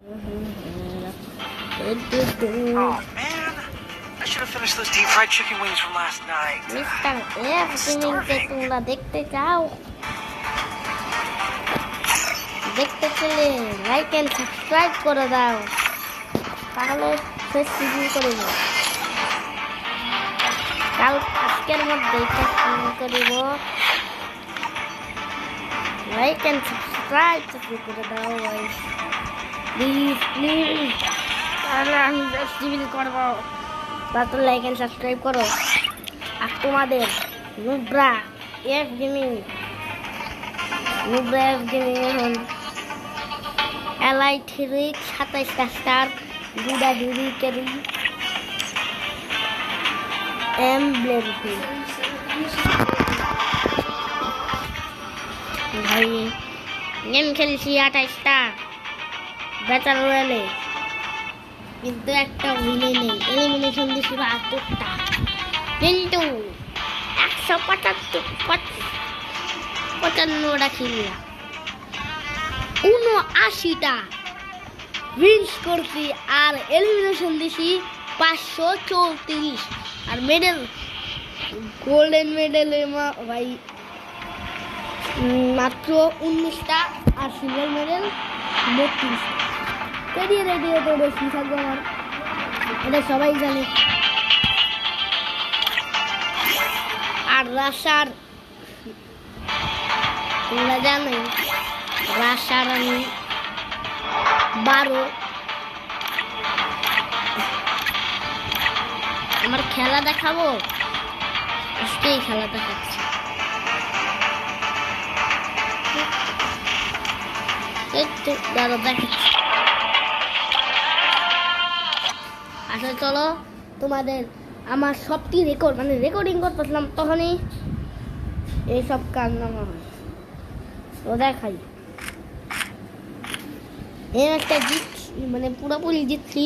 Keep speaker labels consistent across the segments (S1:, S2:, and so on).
S1: Oh man, I should have finished those deep fried chicken wings from last night.
S2: Mister F গেমিংকে তোমরা দেখতে চাও? দেখতে পেলে লাইক এন্ড সাবস্ক্রাইব করে দাও, তাহলে ফেস রিভিউ করে দাও। কাল আজকের মধ্যে করিব, লাইক এন্ড সাবস্ক্রাইব করে দাও প্লিজ প্লিজ, তাহলে আমি ফেস রিভিউ করবো। তারপর লাইক এন্ড সাবস্ক্রাইব করো। আর তোমাদের নুব্রা এফ গেমিং এখন এলাইট হিরিক 27টা স্টার, দুটা হিরি ক্যারি এমব্লেম ভাই গেম খেলছি 28টা ব্যাটার রয়েলে, কিন্তু একটা উইনে নেই। এলিমিনেশন দিয়েছিল 8টা, কিন্তু 155টা খেললাম, 79টা উইন্স করছি, আর এলিমিনেশন দিছি 534। আর মেডেল গোল্ডেন মেডেলে ভাই মাত্র 19টা, আর সিলভার মেডেল 32টা। রেডিও তো বেশি থাকবো আমার, এটা সবাই জানে। আর রাশার তোমরা জানো, রাশার আমি 12। আমার খেলা দেখাবো, আজকেই খেলা দেখাচ্ছি। দাঁড়ো দেখাচ্ছি। আচ্ছা চলো, তোমাদের আমার সবটি রেকর্ডিং করতেছিলাম, তখনই এইসব কাজ নামা হয়। তো দেখাই, এই একটা পুরোপুরি জিতছি।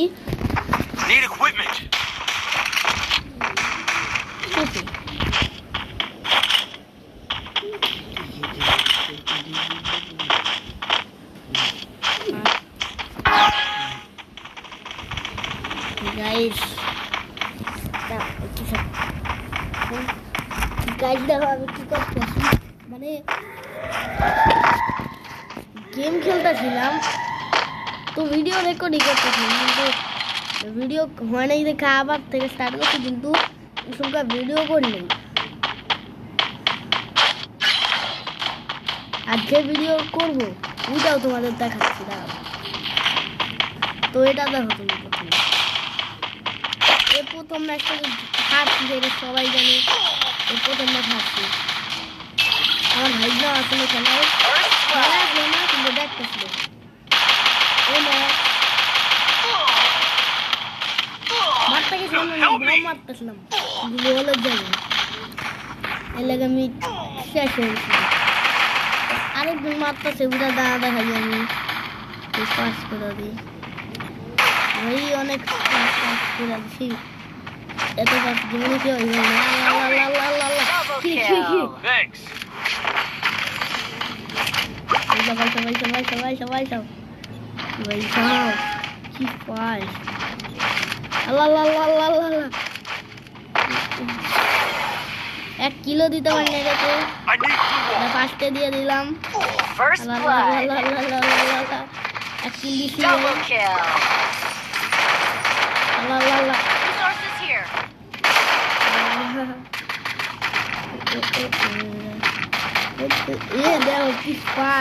S2: গাইস দেখো আমি কি করতেছি, গেম খেলতেছিলাম তো ভিডিও রেকর্ডিং করতেছিলাম, কিন্তু ভিডিও হয় নাই দেখে আবার থেকে স্টার্ট করছি, কিন্তু ওসবকার ভিডিও করি নাই। আর যে ভিডিও করবো ওইটাও তোমাদের দেখাচ্ছি, দাঁড়াও। তো এটা দেখো তুমি প্রথম ম্যাচটা হারছি, এটা সবাই জানে। প্রথম ম্যাচ হারছি, আমার ভাইরা আসলে খেলায় না, কিন্তু দেখতেছিল মারতে গেছিলাম, মারতেছিলাম বলের জায়গায়, এর লাগে আমি শেষ হয়েছিলাম। আরেকদিন মারতেছে, ওটা দাঁড়া দেখাই আমি পাস করে দিই, ওই অনেক পাস করে দিচ্ছি। এত পাস জীবনে কি হইব না। সবাই কি পাই, আল্লাহ 1 কিলো দিতে পারি না রেখে 5টে দিয়ে দিলাম। 1 কিলো দিচ্ছি,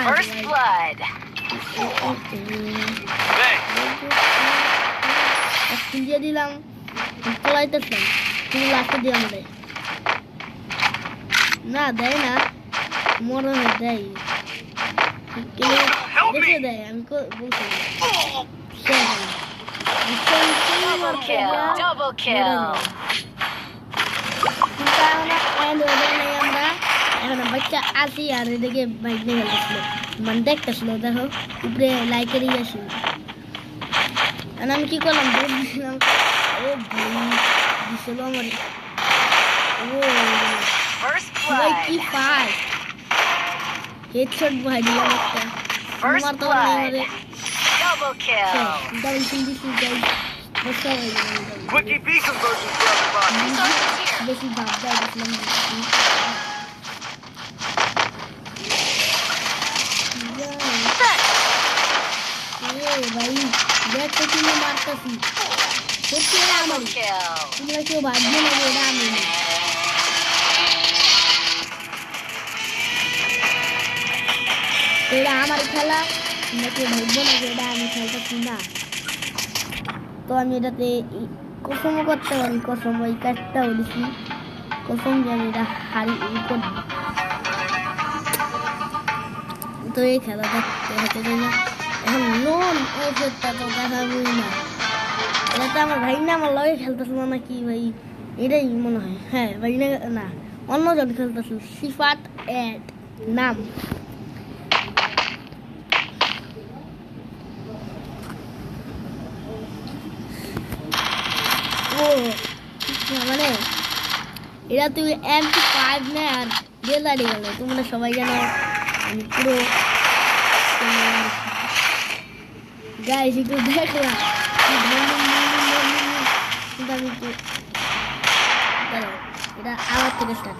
S3: First blood.
S2: দিয়ে দিলাম, চলাইতেছিলাম, কিন্তু লাস্টে দিয়ে আমাদের না দেয় না, মনে হয় দেয়, দেখে দেয়। আমি বলছি
S3: Double kill.
S2: আমরা এখন বাচ্চা আসি, আর এদিকে বাইক নিয়ে গেছিল, দেখতেছিল, দেখো উপরে লাইকেরই আসি। আমি কি করলাম, দিয়েছিলাম, ও দিছিল আমার, ও ভাই কি পাই, হেডশট ভাই দিলাম একটা, আমার তো
S1: Double kill.
S2: ডাবল কিল দিছি গাইস বসা হয়ে গেল
S1: Wiki B conversion for everybody.
S2: বেশি ভাব দাও দিলাম ভাই দেখ তো তুমি মারতাছি সত্যি এটা আমার তোমরা কেউ ভাববে না যে এটা আমি এটা আমার খেলা তোমরা কেউ ভাববে না যে এটা আমি খেলতেছি না তো আমি এটাতে কসমও করতে পারি কসম ওই কাজটা বলেছি কসম যে আমি এটা হারি করবো তো এই খেলা দেখতে হতে চাই না এখন লোন ওষুধটা তো দেখাবই না এটা তো আমার ভাই না আমার লগে খেলতেছিল না কি ভাই এটাই মনে হয় হ্যাঁ ভাই না অন্যজন খেলতেছিল সিফাত এড নাম ও মানে এরা তুই MP5 না আর গেলারি গেল তোমরা সবাই জানো আমি পুরো গাইস একটু দেখলাম কিন্তু আমি একটু এটা আবার থেকে স্টার্ট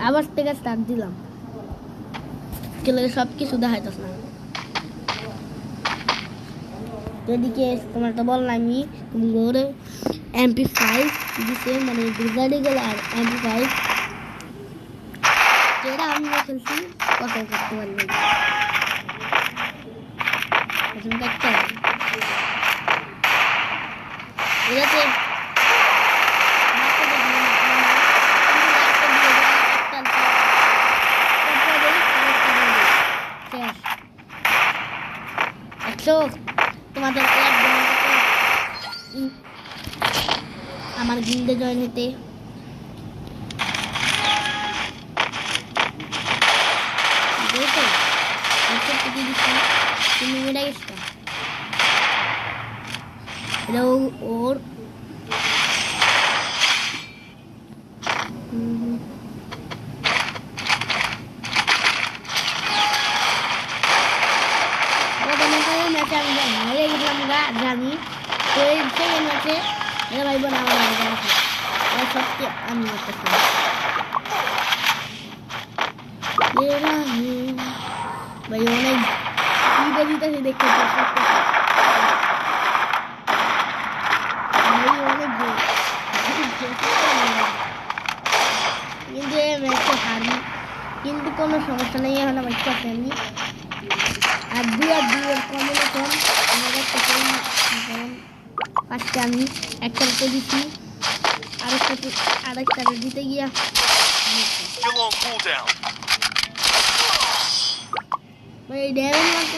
S2: আবার থেকে স্টার্ট দিলাম চলে সব কিছু দেখাইতেছ না এদিকে তোমার তো বললাম আমি ঘরে MP5 দিছে মানে ব্রিগেডে গেল আর MP5 যেটা আমি খেলছি কত করতে পারবো এখন দেখতে হবে এটাতে তোমাদের আমার গিল্ডে জয়েন হতে ওর জানি তো এই সেকেন্ড ম্যাচে এটা ভাই বোন আমার সত্যি আমি একটা ভাই অনেক দিতে দিতেছে দেখতে অনেক কিন্তু এই ম্যাচে হারি কিন্তু কোনো সমস্যা নেই এখন আমার ইচ্ছা আমি আর 2-2 কম্বিনেশন ফার্স্টে আমি একটা দিচ্ছি আরেকটা দিতে গিয়া এই ড্যামেজ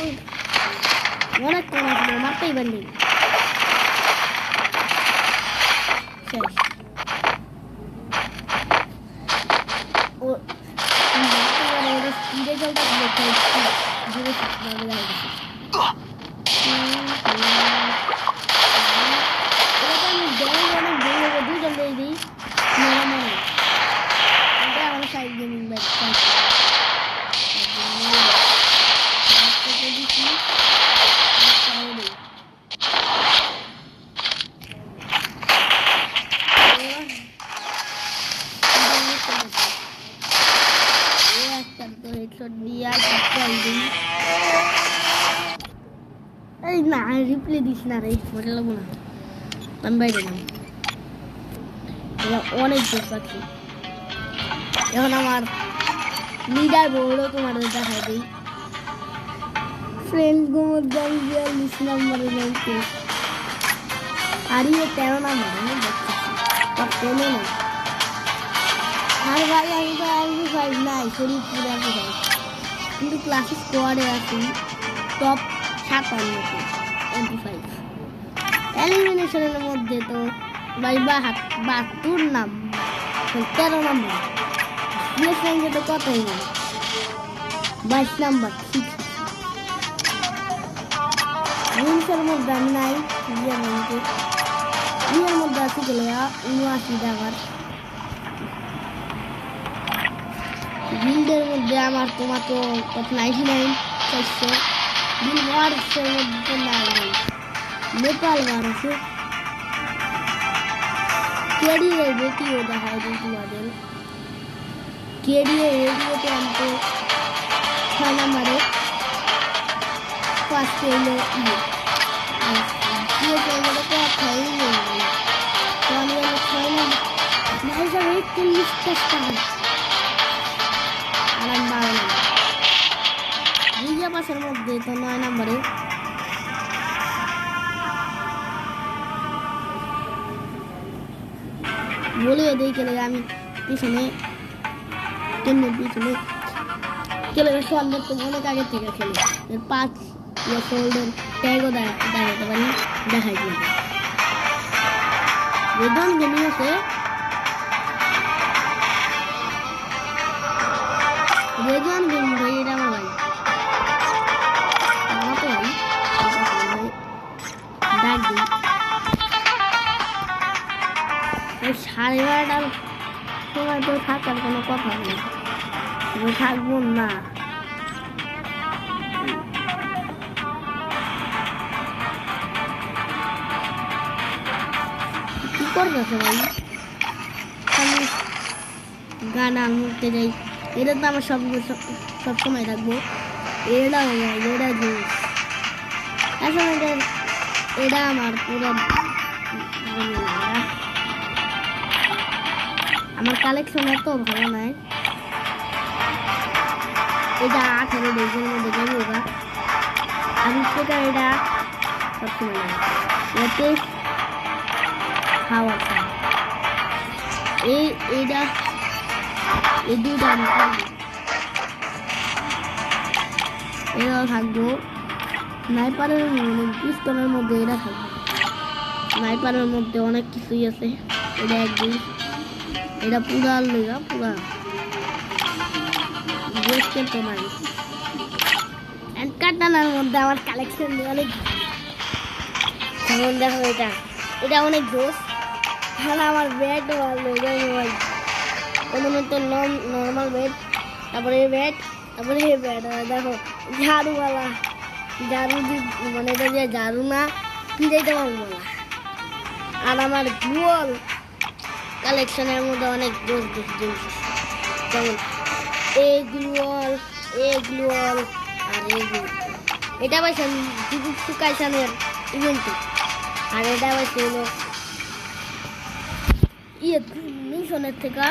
S2: অনেক কম আসলে মারতেই পারলি শেষ ও স্পিডে চলতে জুড়ে না রিপ্লে দিস না রে মজা লাগবো না আমি বাইরে গেলাম অনেক জোর পাচ্ছি এখন আমার লিডার বোর্ডও তোমার দেখাই দিই ফ্রেন্ড গোমর জাল 42 নম্বরে রয়েছে হারিয়ে 13 নম্বরে দেখতেছি না আর ভাই আমি তো MP5 নাই শরীরপুরে MP5 কিন্তু ক্লাসে স্কোয়াডে আছি টপ 57 MP5 এলিমিনেশনের মধ্যে তো ভাই 72 নাম 13 নম্বর বিএস র্যাঙ্কে তো কতই না 22 নাম্বার উইন্সের মধ্যে আমি নাই বিএস র্যাঙ্কে ইয়ের মধ্যে আছে গেলে 79 টাকার বিল্ডের মধ্যে আমার তো মাত্র 99 400 বিল ওয়ার্সের মধ্যে নাই নেপাল বার আছে কেডিএর বেটিও দেখায় দিয়েছি মডেল কেডিএর রেডিওতে আনতে 6 নম্বরে ফার্স্ট হলো ইয়ে ক্যামেরা তো কথাই নেই তো আমি 6 নম্বর ভাই সব 41 টাকা আর আমি 12 নম্বর বিজা পাশের মধ্যে তো 9 নম্বরে বলে দেই খেলে আমি পিছনে খেলে সামনে তো অনেক আগে থেকে খেলি 5 ইয়ার্স ওল্ডের ট্যাগও দেখাতে পারি দেখাই দিই বেদন গেমিং আছে রেজন গেমিং ভাই এটা আমার ভাই আমার তো ভাই ডাক দিই ওই 12:30টার সময় তো থাকার কোনো কথা নেই থাকবো না কি করতেছে ভাই আমি গান আনতে যাই এটা তো আমার সব সময় রাখবো এটা জিনিস আসলে এটা আমার পুরো আমার কালেকশন এত ভালো নয় এটা 18 ডেজের মধ্যে যাবে ওরা আমি সেটা এটা সবসময় নেই এতে খাওয়া এইটা এই দুইটা আমি থাকবো এটাও থাকবো নাইপারের পিস্তলের মধ্যে এটা থাকবে নাইপারের মধ্যে অনেক কিছুই আছে এটা একদিন এটা পুরা লেগা পুরা দেখতে তো নাই কাটানার মধ্যে আমার কালেকশন অনেক যেমন দেখো এটা অনেক জোস তাহলে আমার ব্যাট মোবাইল প্রথমে তো নর্মাল ব্যাট তারপরে ব্যাট তারপরে এই ব্যাট দেখো ঝাড়ুওয়ালা ঝাড়ু মানে এটা যে ঝাড়ু না পিড়াইতে পারবো না আর আমার গুগল কালেকশনের মধ্যে অনেক জোস জিনিস যেমন এগুলোয়াল আর এগুলো এটা পাইছে জুজুৎসু কাইসানের ইভেন্টে আর এটা পাইছে হলো মিশনের থেকে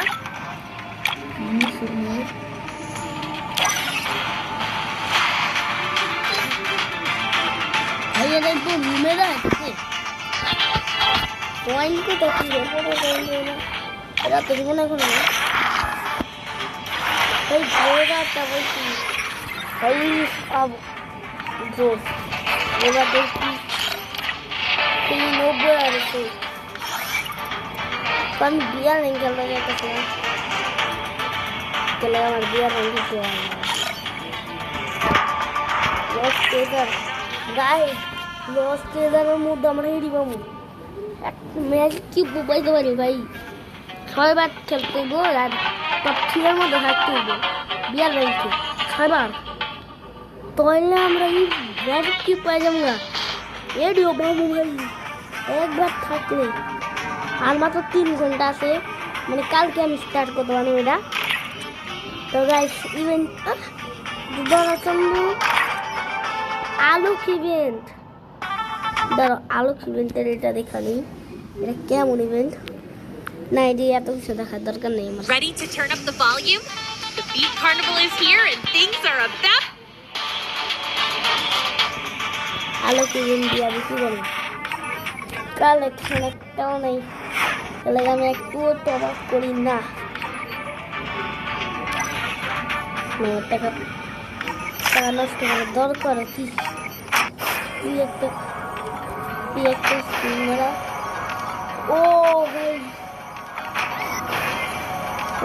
S2: এটা একটু রুমে রাখছে পয়েন্ট তো এটা তো জীবন এখন না এই বড়টা বলছি এই সব জোস এবার দেখি 90 আর আছে আমি বিয়ার নেই খেলতে যেতেছিলাম খেলে আমার বিয়ার নেই খেলতে লস ট্রেজার গায়ে লস ট্রেজারের মধ্যে আমরা হেরি পাবো ম্যাচ কি পাইতে পারি ভাই 6 বার খেলতে হইব আর টপ 3 এর মধ্যে থাকতে হইব বিয়ার রেখে 6 বার তাহলে আমরা এই ম্যাচ কি পাই যাবো না এডিও বাবু ভাই একবার থাকলে আর মাত্র 3 ঘন্টা আছে মানে কালকে আমি স্টার্ট করতে পারবো এটা তো গাইস ইভেন্ট আলোক ইভেন্ট ধরো আলোক ইভেন্টের এটা দেখা নেই এটা কেমন ইভেন্ট না এটা এত কিছু দেখার দরকার নেই আমার
S3: Ready to turn up the volume? The Beat Carnival is here and things are about
S2: Alok event দিয়ে আমি কি বলবো কালেকশন একটাও নেই তাহলে আমি একটুও টপ আপ করি না টাকা নষ্ট করার দরকার কি একটা মেরা ও ভাই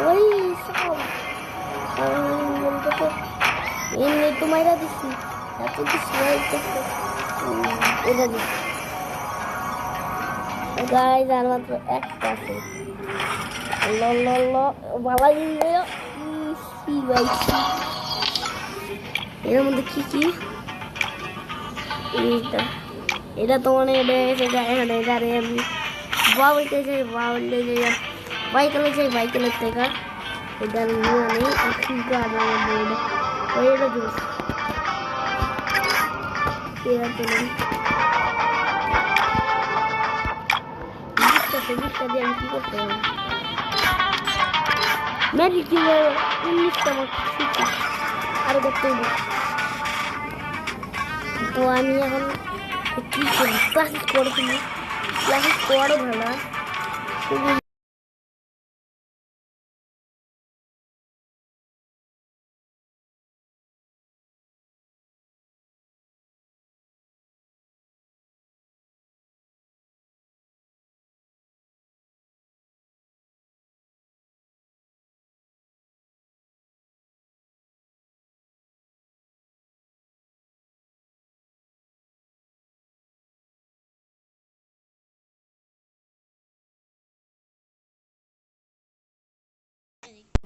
S2: ওই সব বলতে তো এমনি তো মাইরা দিচ্ছি এত কিছু এটা দিচ্ছি গাইজ আর মাত্র একটা আছে বাবা এর মধ্যে কি কি এটা তো মানে এখানে গাড়ি আমি বাবুইতে চাই বাবুইতে যাই বাইকেলে চাই বাইকেলের থেকে এটা নিয়ে নেই ঠিক আছে ওইটা জুস এটা তো নেই জিনিসটা দিয়ে আমি কি করতে হবে ম্যাজিক কিভাবে 19টা আরো করতে হবে তো আমি এখন কি করি ক্লাসেস করে ফেলি ক্লাসেস করে ভালো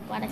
S2: পারে